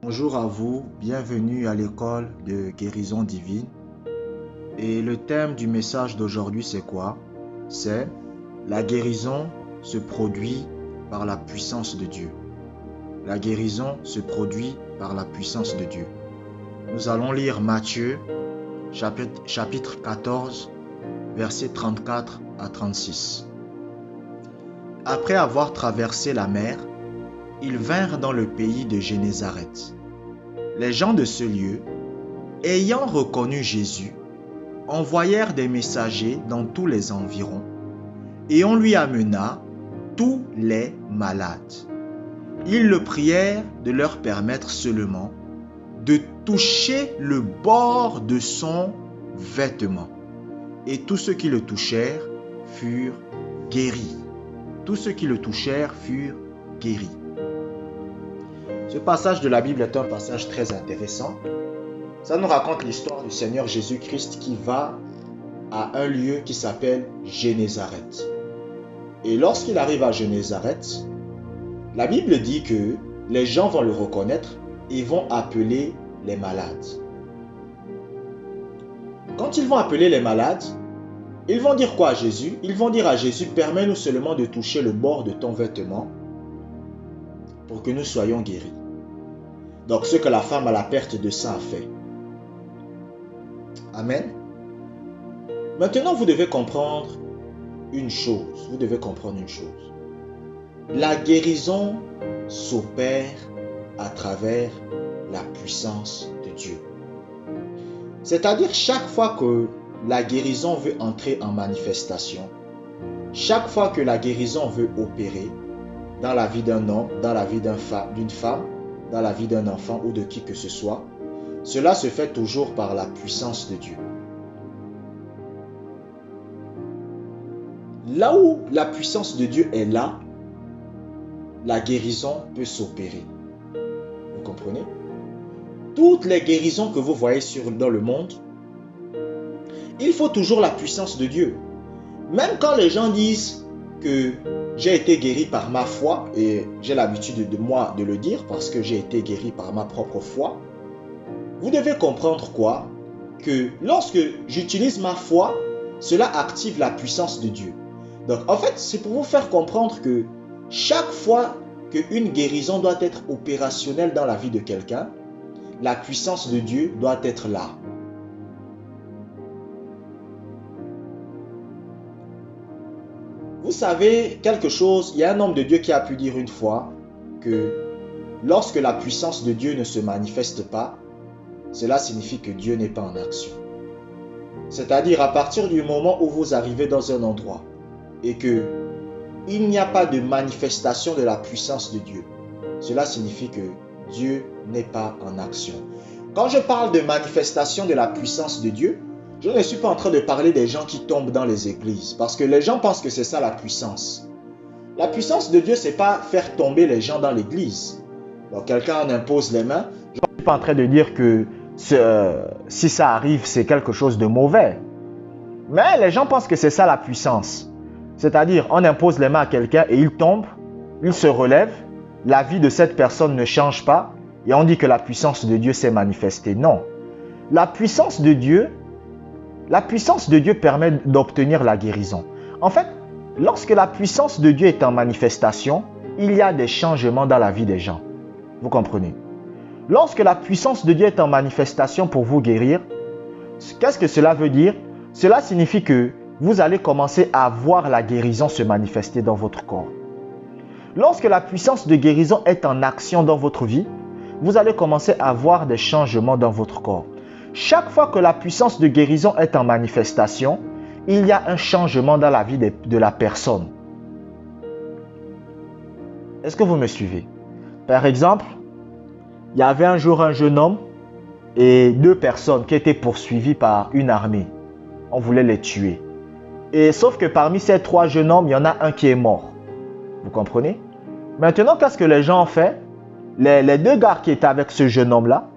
Bonjour à vous, bienvenue à l'école de guérison divine. Et le thème du message d'aujourd'hui, c'est quoi? C'est la guérison se produit par la puissance de Dieu. La guérison se produit par la puissance de Dieu. Nous allons lire Matthieu, chapitre 14, versets 34 à 36. Après avoir traversé la mer, ils vinrent dans le pays de Génézareth. Les gens de ce lieu, ayant reconnu Jésus, envoyèrent des messagers dans tous les environs, et on lui amena tous les malades. Ils le prièrent de leur permettre seulement de toucher le bord de son vêtement. Et tous ceux qui le touchèrent furent guéris. Tous ceux qui le touchèrent furent guéris. Ce passage de la Bible est un passage très intéressant. Ça nous raconte l'histoire du Seigneur Jésus-Christ qui va à un lieu qui s'appelle Génézareth. Et lorsqu'il arrive à Génézareth, la Bible dit que les gens vont le reconnaître et vont appeler les malades. Quand ils vont appeler les malades, ils vont dire quoi à Jésus? Ils vont dire à Jésus, permets-nous seulement de toucher le bord de ton vêtement pour que nous soyons guéris. Donc ce que la femme à la perte de sang a fait. Amen. Maintenant, vous devez comprendre une chose. Vous devez comprendre une chose. La guérison s'opère à travers la puissance de Dieu. C'est-à-dire chaque fois que la guérison veut entrer en manifestation, chaque fois que la guérison veut opérer dans la vie d'un homme, dans la vie d'une femme, dans la vie d'un enfant ou de qui que ce soit, cela se fait toujours par la puissance de Dieu. Là où la puissance de Dieu est là, la guérison peut s'opérer. Vous comprenez? Toutes les guérisons que vous voyez dans le monde, il faut toujours la puissance de Dieu. Même quand les gens disent que j'ai été guéri par ma foi, et j'ai l'habitude de le dire parce que j'ai été guéri par ma propre foi, vous devez comprendre quoi? Que lorsque j'utilise ma foi, cela active la puissance de Dieu. Donc en fait, c'est pour vous faire comprendre que chaque fois qu'une guérison doit être opérationnelle dans la vie de quelqu'un, la puissance de Dieu doit être là. Vous savez quelque chose, il y a un homme de Dieu qui a pu dire une fois que lorsque la puissance de Dieu ne se manifeste pas, cela signifie que Dieu n'est pas en action. C'est-à-dire à partir du moment où vous arrivez dans un endroit et que il n'y a pas de manifestation de la puissance de Dieu, cela signifie que Dieu n'est pas en action. Quand je parle de manifestation de la puissance de Dieu, je ne suis pas en train de parler des gens qui tombent dans les églises, parce que les gens pensent que c'est ça la puissance. La puissance de Dieu, c'est pas faire tomber les gens dans l'église. Donc quelqu'un en impose les mains. Je ne suis pas en train de dire que si ça arrive, c'est quelque chose de mauvais. Mais les gens pensent que c'est ça la puissance. C'est-à-dire, on impose les mains à quelqu'un et il tombe, il se relève, la vie de cette personne ne change pas et on dit que la puissance de Dieu s'est manifestée. Non. La puissance de Dieu permet d'obtenir la guérison. En fait, lorsque la puissance de Dieu est en manifestation, il y a des changements dans la vie des gens. Vous comprenez? Lorsque la puissance de Dieu est en manifestation pour vous guérir, qu'est-ce que cela veut dire? Cela signifie que vous allez commencer à voir la guérison se manifester dans votre corps. Lorsque la puissance de guérison est en action dans votre vie, vous allez commencer à voir des changements dans votre corps. Chaque fois que la puissance de guérison est en manifestation, il y a un changement dans la vie de la personne. Est-ce que vous me suivez? Par exemple, il y avait un jour un jeune homme et deux personnes qui étaient poursuivies par une armée. On voulait les tuer. Et sauf que parmi ces trois jeunes hommes, il y en a un qui est mort. Vous comprenez? Maintenant, qu'est-ce que les gens ont fait? Les deux gars qui étaient avec ce jeune homme-là,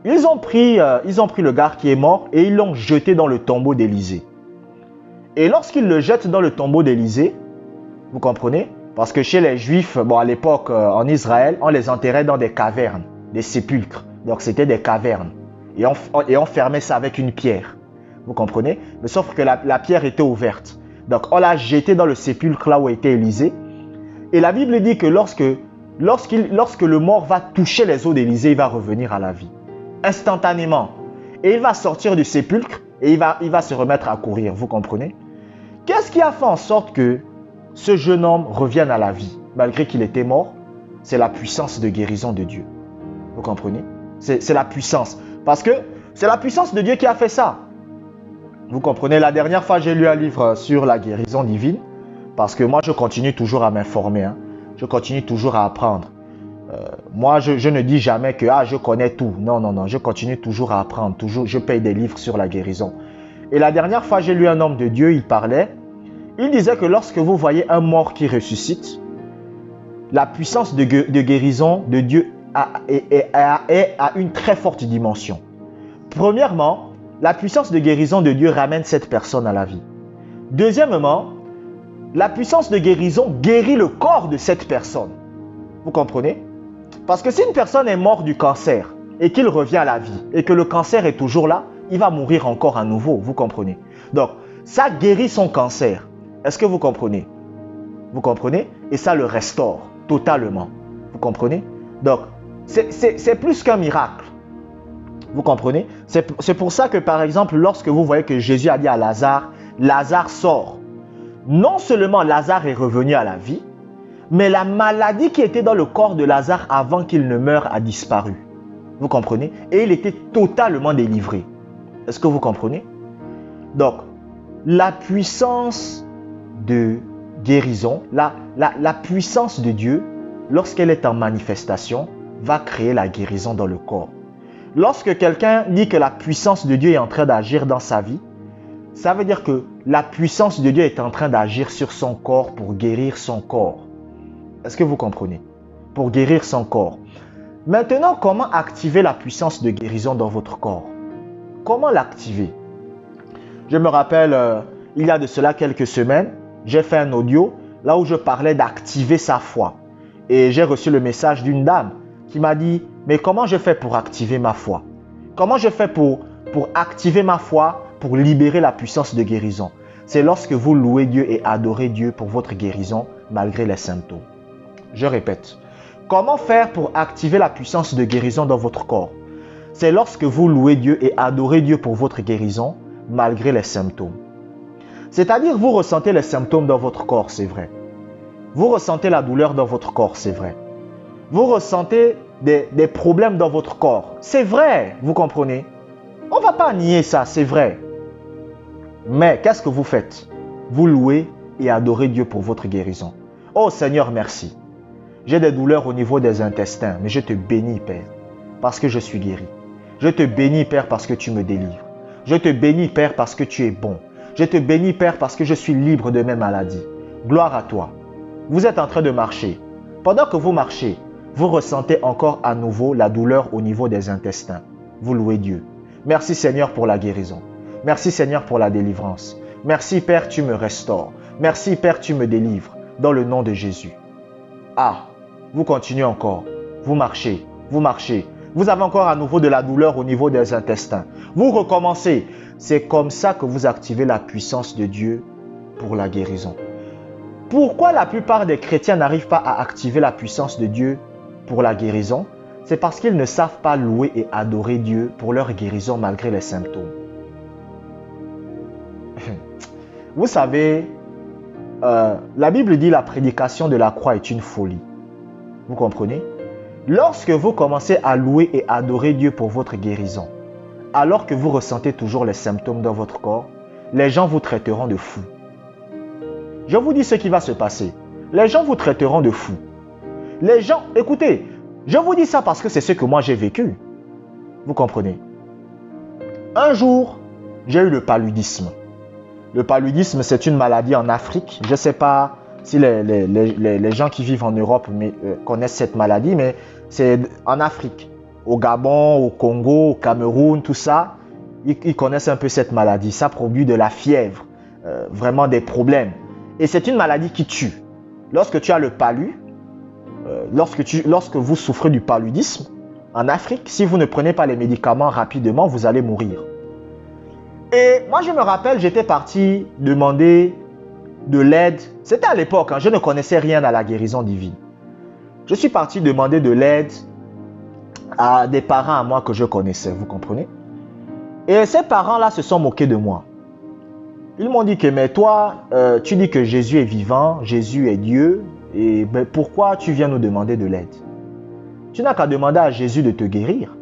ils ont pris le gars qui est mort et ils l'ont jeté dans le tombeau d'Élisée. Et lorsqu'ils le jettent dans le tombeau d'Élisée, Vous comprenez? Parce que chez les Juifs, à l'époque, en Israël, on les enterrait dans des cavernes. des sépulcres. Donc c'était des cavernes. Et on fermait ça avec une pierre. Vous comprenez? Mais sauf que la pierre était ouverte. Donc on l'a jeté dans le sépulcre là où était Élisée. Et la Bible dit que lorsque le mort va toucher les os d'Élisée, il va revenir à la vie. Instantanément. Et il va sortir du sépulcre et il va se remettre à courir. Vous comprenez? Qu'est-ce qui a fait en sorte que ce jeune homme revienne à la vie malgré qu'il était mort? C'est la puissance de guérison de Dieu. Vous comprenez? C'est la puissance. Parce que c'est la puissance de Dieu qui a fait ça. Vous comprenez? La dernière fois, j'ai lu un livre sur la guérison divine. Parce que moi, je continue toujours à m'informer. Je continue toujours à apprendre. Moi, je ne dis jamais que je connais tout. Non, non, non. Je continue toujours à apprendre. Toujours, je paye des livres sur la guérison. Et la dernière fois, j'ai lu un homme de Dieu. Il parlait. Il disait que lorsque vous voyez un mort qui ressuscite, la puissance de guérison de Dieu est à une très forte dimension. Premièrement, la puissance de guérison de Dieu ramène cette personne à la vie. Deuxièmement, la puissance de guérison guérit le corps de cette personne. Vous comprenez? Parce que si une personne est morte du cancer et qu'il revient à la vie et que le cancer est toujours là, il va mourir encore à nouveau. Vous comprenez? Donc, ça guérit son cancer. Est-ce que vous comprenez? Vous comprenez? Et ça le restaure totalement. Vous comprenez? Donc, c'est plus qu'un miracle. Vous comprenez? C'est pour ça que, par exemple, lorsque vous voyez que Jésus a dit à Lazare, Lazare sort. Non seulement Lazare est revenu à la vie, mais la maladie qui était dans le corps de Lazare avant qu'il ne meure a disparu. Vous comprenez? Et il était totalement délivré. Est-ce que vous comprenez? Donc, la puissance de guérison, la puissance de Dieu, lorsqu'elle est en manifestation, va créer la guérison dans le corps. Lorsque quelqu'un dit que la puissance de Dieu est en train d'agir dans sa vie, ça veut dire que la puissance de Dieu est en train d'agir sur son corps pour guérir son corps. Est-ce que vous comprenez? Pour guérir son corps. Maintenant, comment activer la puissance de guérison dans votre corps? Comment l'activer? Je me rappelle, il y a de cela quelques semaines, j'ai fait un audio là où je parlais d'activer sa foi. Et j'ai reçu le message d'une dame qui m'a dit, mais comment je fais pour activer ma foi? Comment je fais pour activer ma foi, pour libérer la puissance de guérison? C'est lorsque vous louez Dieu et adorez Dieu pour votre guérison malgré les symptômes. Je répète, comment faire pour activer la puissance de guérison dans votre corps? C'est lorsque vous louez Dieu et adorez Dieu pour votre guérison malgré les symptômes. C'est-à-dire, vous ressentez les symptômes dans votre corps, c'est vrai. Vous ressentez la douleur dans votre corps, c'est vrai. Vous ressentez des problèmes dans votre corps, c'est vrai, vous comprenez? On ne va pas nier ça, c'est vrai. Mais qu'est-ce que vous faites? Vous louez et adorez Dieu pour votre guérison. Oh Seigneur, merci. J'ai des douleurs au niveau des intestins, mais je te bénis, Père, parce que je suis guéri. Je te bénis, Père, parce que tu me délivres. Je te bénis, Père, parce que tu es bon. Je te bénis, Père, parce que je suis libre de mes maladies. Gloire à toi. Vous êtes en train de marcher. Pendant que vous marchez, vous ressentez encore à nouveau la douleur au niveau des intestins. Vous louez Dieu. Merci Seigneur pour la guérison. Merci Seigneur pour la délivrance. Merci Père, tu me restaures. Merci Père, tu me délivres. Dans le nom de Jésus. Vous continuez encore. Vous marchez. Vous marchez. Vous avez encore à nouveau de la douleur au niveau des intestins. Vous recommencez. C'est comme ça que vous activez la puissance de Dieu pour la guérison. Pourquoi la plupart des chrétiens n'arrivent pas à activer la puissance de Dieu pour la guérison? C'est parce qu'ils ne savent pas louer et adorer Dieu pour leur guérison malgré les symptômes. Vous savez, la Bible dit la prédication de la croix est une folie. Vous comprenez? Lorsque vous commencez à louer et adorer Dieu pour votre guérison, alors que vous ressentez toujours les symptômes dans votre corps, les gens vous traiteront de fou. Je vous dis ce qui va se passer. Les gens vous traiteront de fou. Les gens, écoutez, je vous dis ça parce que c'est ce que moi j'ai vécu. Vous comprenez? Un jour, j'ai eu le paludisme. Le paludisme, c'est une maladie en Afrique. Je ne sais pas si les gens qui vivent en Europe connaissent cette maladie, mais c'est en Afrique. Au Gabon, au Congo, au Cameroun, tout ça, ils connaissent un peu cette maladie. Ça produit de la fièvre, vraiment des problèmes. Et c'est une maladie qui tue. Lorsque tu as le palu, lorsque vous souffrez du paludisme, en Afrique, si vous ne prenez pas les médicaments rapidement, vous allez mourir. Et moi, je me rappelle, j'étais parti demander de l'aide. C'était à l'époque, je ne connaissais rien à la guérison divine. Je suis parti demander de l'aide à des parents à moi que je connaissais, vous comprenez? Et ces parents-là se sont moqués de moi. Ils m'ont dit que, mais toi, tu dis que Jésus est vivant, Jésus est Dieu, et ben, pourquoi tu viens nous demander de l'aide? Tu n'as qu'à demander à Jésus de te guérir.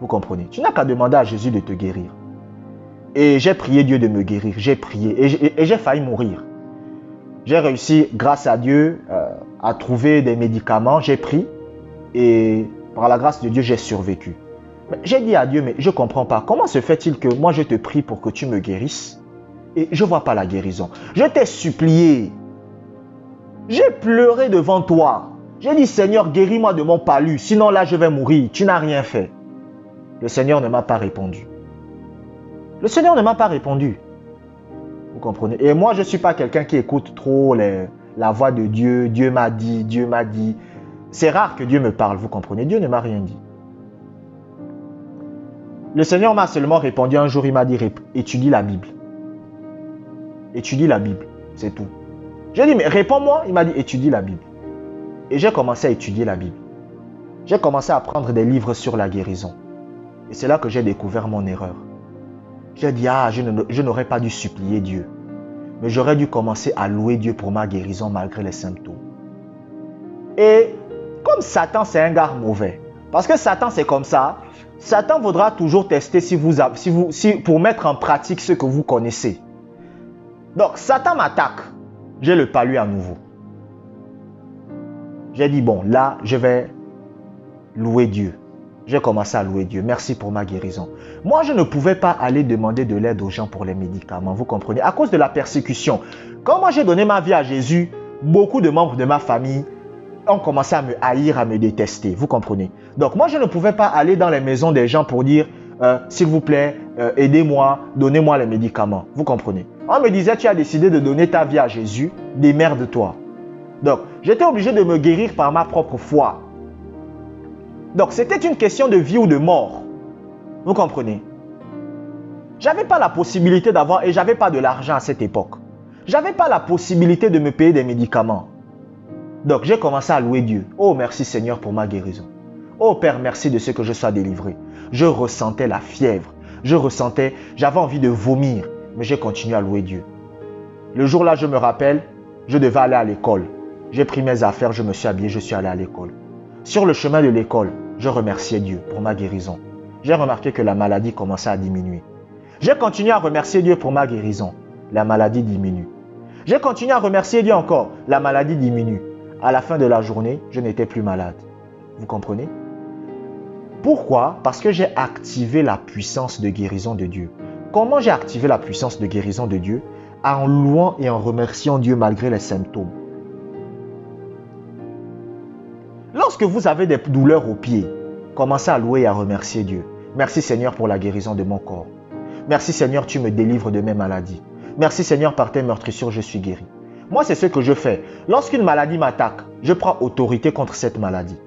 Vous comprenez? Tu n'as qu'à demander à Jésus de te guérir. Et j'ai prié Dieu de me guérir, j'ai prié, et j'ai failli mourir. J'ai réussi, grâce à Dieu, à trouver des médicaments, j'ai pris, et par la grâce de Dieu, j'ai survécu. J'ai dit à Dieu, mais je ne comprends pas, comment se fait-il que moi je te prie pour que tu me guérisses et je ne vois pas la guérison? Je t'ai supplié, j'ai pleuré devant toi, j'ai dit Seigneur, guéris-moi de mon palu, sinon là je vais mourir, tu n'as rien fait. Le Seigneur ne m'a pas répondu. Le Seigneur ne m'a pas répondu. Vous comprenez? Et moi je ne suis pas quelqu'un qui écoute trop la voix de Dieu, Dieu m'a dit, Dieu m'a dit. C'est rare que Dieu me parle, vous comprenez? Dieu ne m'a rien dit. Le Seigneur m'a seulement répondu un jour, il m'a dit, étudie la Bible. Étudie la Bible, c'est tout. J'ai dit, mais réponds-moi. Il m'a dit, étudie la Bible. Et j'ai commencé à étudier la Bible. J'ai commencé à prendre des livres sur la guérison. Et c'est là que j'ai découvert mon erreur. J'ai dit, je n'aurais pas dû supplier Dieu. Mais j'aurais dû commencer à louer Dieu pour ma guérison malgré les symptômes. Et comme Satan, c'est un gars mauvais. Parce que Satan, c'est comme ça. Satan voudra toujours tester pour mettre en pratique ce que vous connaissez. Donc, Satan m'attaque. J'ai le palu à nouveau. J'ai dit, bon, là, je vais louer Dieu. J'ai commencé à louer Dieu. Merci pour ma guérison. Moi, je ne pouvais pas aller demander de l'aide aux gens pour les médicaments. Vous comprenez? À cause de la persécution. Quand moi, j'ai donné ma vie à Jésus, beaucoup de membres de ma famille ont commencé à me haïr, à me détester. Vous comprenez? Donc, moi, je ne pouvais pas aller dans les maisons des gens pour dire, s'il vous plaît, aidez-moi, donnez-moi les médicaments. Vous comprenez? On me disait, tu as décidé de donner ta vie à Jésus, démerde-toi. Donc, j'étais obligé de me guérir par ma propre foi. Donc, c'était une question de vie ou de mort. Vous comprenez? J'avais pas la possibilité d'avoir, et j'avais pas de l'argent à cette époque. J'avais pas la possibilité de me payer des médicaments. Donc, j'ai commencé à louer Dieu. Oh, merci Seigneur pour ma guérison. Oh Père, merci de ce que je sois délivré. Je ressentais la fièvre. J'avais envie de vomir. Mais j'ai continué à louer Dieu. Le jour-là, je me rappelle, je devais aller à l'école. J'ai pris mes affaires, je me suis habillé, je suis allé à l'école. Sur le chemin de l'école, je remerciais Dieu pour ma guérison. J'ai remarqué que la maladie commençait à diminuer. J'ai continué à remercier Dieu pour ma guérison. La maladie diminue. J'ai continué à remercier Dieu encore. La maladie diminue. À la fin de la journée, je n'étais plus malade. Vous comprenez? Pourquoi? Parce que j'ai activé la puissance de guérison de Dieu. Comment j'ai activé la puissance de guérison de Dieu? En louant et en remerciant Dieu malgré les symptômes. Lorsque vous avez des douleurs aux pieds, commencez à louer et à remercier Dieu. Merci Seigneur pour la guérison de mon corps. Merci Seigneur, tu me délivres de mes maladies. Merci Seigneur, par tes meurtrissures, je suis guéri. Moi, c'est ce que je fais. Lorsqu'une maladie m'attaque, je prends autorité contre cette maladie.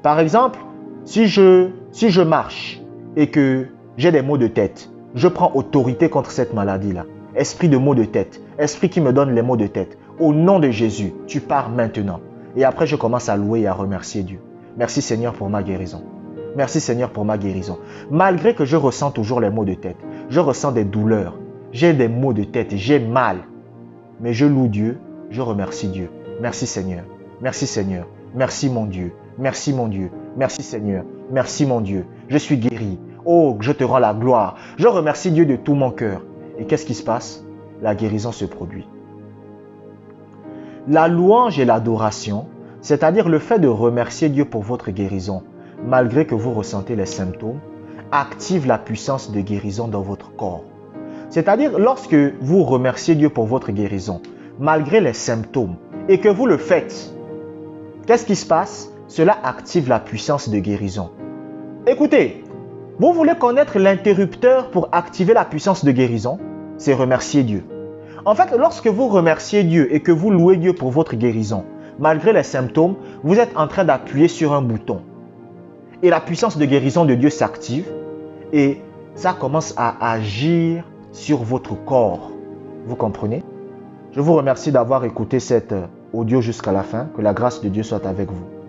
Par exemple, si je marche et que j'ai des maux de tête, je prends autorité contre cette maladie-là. Esprit de maux de tête, esprit qui me donne les maux de tête. Au nom de Jésus, tu pars maintenant. Et après, je commence à louer et à remercier Dieu. Merci Seigneur pour ma guérison. Merci Seigneur pour ma guérison. Malgré que je ressens toujours les maux de tête, je ressens des douleurs, j'ai des maux de tête, j'ai mal. Mais je loue Dieu, je remercie Dieu. Merci Seigneur. Merci Seigneur. Merci mon Dieu. Merci mon Dieu. Merci Seigneur. Merci mon Dieu. Je suis guéri. Oh, je te rends la gloire. Je remercie Dieu de tout mon cœur. Et qu'est-ce qui se passe? La guérison se produit. La louange et l'adoration, c'est-à-dire le fait de remercier Dieu pour votre guérison, malgré que vous ressentez les symptômes, active la puissance de guérison dans votre corps. C'est-à-dire lorsque vous remerciez Dieu pour votre guérison, malgré les symptômes, et que vous le faites, qu'est-ce qui se passe? Cela active la puissance de guérison. Écoutez, vous voulez connaître l'interrupteur pour activer la puissance de guérison? C'est remercier Dieu. En fait, lorsque vous remerciez Dieu et que vous louez Dieu pour votre guérison, malgré les symptômes, vous êtes en train d'appuyer sur un bouton. Et la puissance de guérison de Dieu s'active et ça commence à agir sur votre corps. Vous comprenez? Je vous remercie d'avoir écouté cet audio jusqu'à la fin. Que la grâce de Dieu soit avec vous.